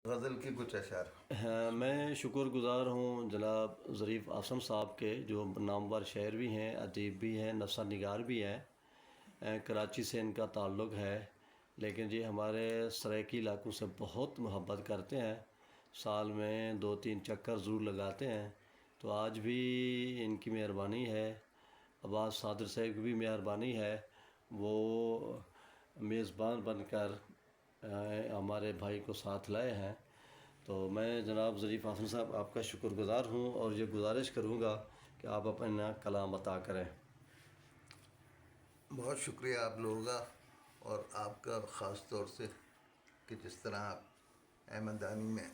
غزل کی کچھ اشعار۔ میں شکر گزار ہوں جناب ظریف آصم صاحب کے، جو نامور شاعر بھی ہیں، ادیب بھی ہیں، نثر نگار بھی ہیں۔ کراچی سے ان کا تعلق ہے، لیکن یہ ہمارے سرائیکی علاقوں سے بہت محبت کرتے ہیں، سال میں 2-3 چکر ضرور لگاتے ہیں۔ تو آج بھی ان کی مہربانی ہے، عباس صادر صاحب کی بھی مہربانی ہے، وہ میزبان بن کر ہمارے بھائی کو ساتھ لائے ہیں۔ تو میں جناب ظریف آصم صاحب آپ کا شکر گزار ہوں، اور یہ گزارش کروں گا کہ آپ اپنا کلام عطا کریں۔ بہت شکریہ آپ لوگوں کا، اور آپ کا خاص طور سے کہ جس طرح آپ احمد دانی میں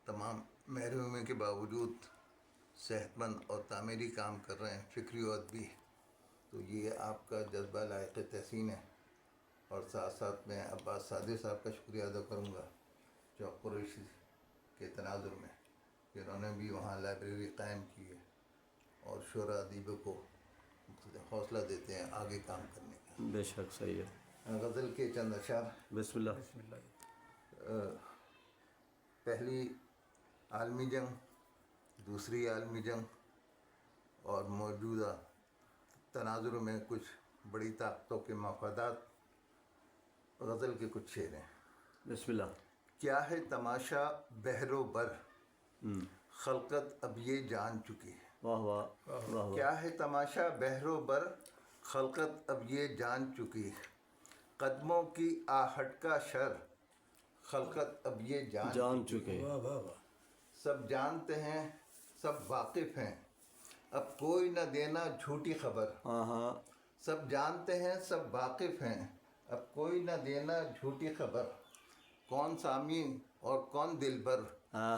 تمام محرومی کے باوجود صحت مند اور تعمیری کام کر رہے ہیں، فکری و ادبی، تو یہ آپ کا جذبہ لائق تحسین ہے۔ اور ساتھ ساتھ میں عباس صادر صاحب کا شکریہ ادا کروں گا، جو قریشی کے تناظر میں جنہوں نے بھی وہاں لائبریری قائم کی ہے اور شعراء ادیبوں کو حوصلہ دیتے ہیں آگے کام کرنے کا۔ بے شک صحیح ہے۔ غزل کے چند اشعار۔ بسم اللہ۔ پہلی عالمی جنگ، دوسری عالمی جنگ اور موجودہ تناظر میں کچھ بڑی طاقتوں کے مفادات۔ غزل کے کچھ شعر ہیں۔ بسم اللہ۔ کیا ہے تماشا بحر و بر، خلقت اب یہ جان چکی ہے۔ واہ واہ واہ واہ۔ کیا ہے تماشا بحر و بر، خلقت اب یہ جان چکی ہے۔ قدموں کی آہٹ کا شر، خلقت اب یہ جان چکی ہے۔ سب جانتے ہیں، سب واقف ہیں، اب کوئی نہ دینا جھوٹی خبر۔ سب جانتے ہیں، سب واقف ہیں، اب کوئی نہ دینا جھوٹی خبر۔ کون سامی اور کون دلبر،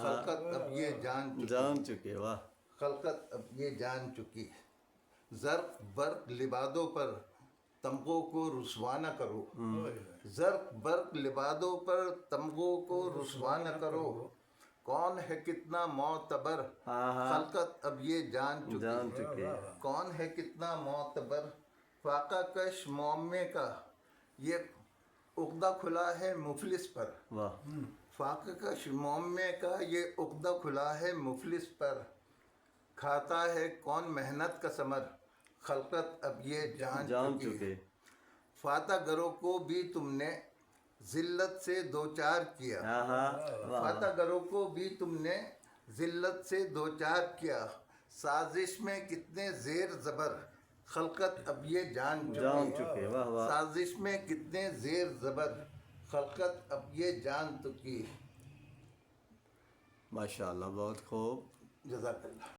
خلقت اب یہ جان چکی۔ واہ۔ خلقت اب یہ جان چکی۔ زرق برق لبادوں پر تمغوں کو رسوا نہ کرو۔ زرق برق لبادوں پر تمغوں کو رسوا نہ کرو۔ کون ہے کتنا معتبر، خلقت اب یہ جان چکی۔ کون ہے کتنا معتبر، فاقہ کش معمے کا یہ عقدہ کھلا ہے مفلس پر۔ فاقہ کش معمے کا یہ عقدہ کھلا ہے مفلس پر۔ کھاتا ہے کون محنت کا ثمر، خلقت اب یہ جان چکی۔ فاتح گروں کو بھی تم نے ذلت سے دوچار کیا۔ فاتح گروں کو بھی تم نے ذلت سے دوچار کیا۔ سازش میں کتنے زیر زبر، خلقت اب یہ جان چکی۔ سازش میں کتنے زیر زبر، خلقت اب یہ جان چکی۔ ماشاء اللہ، بہت خوب، جزاک اللہ۔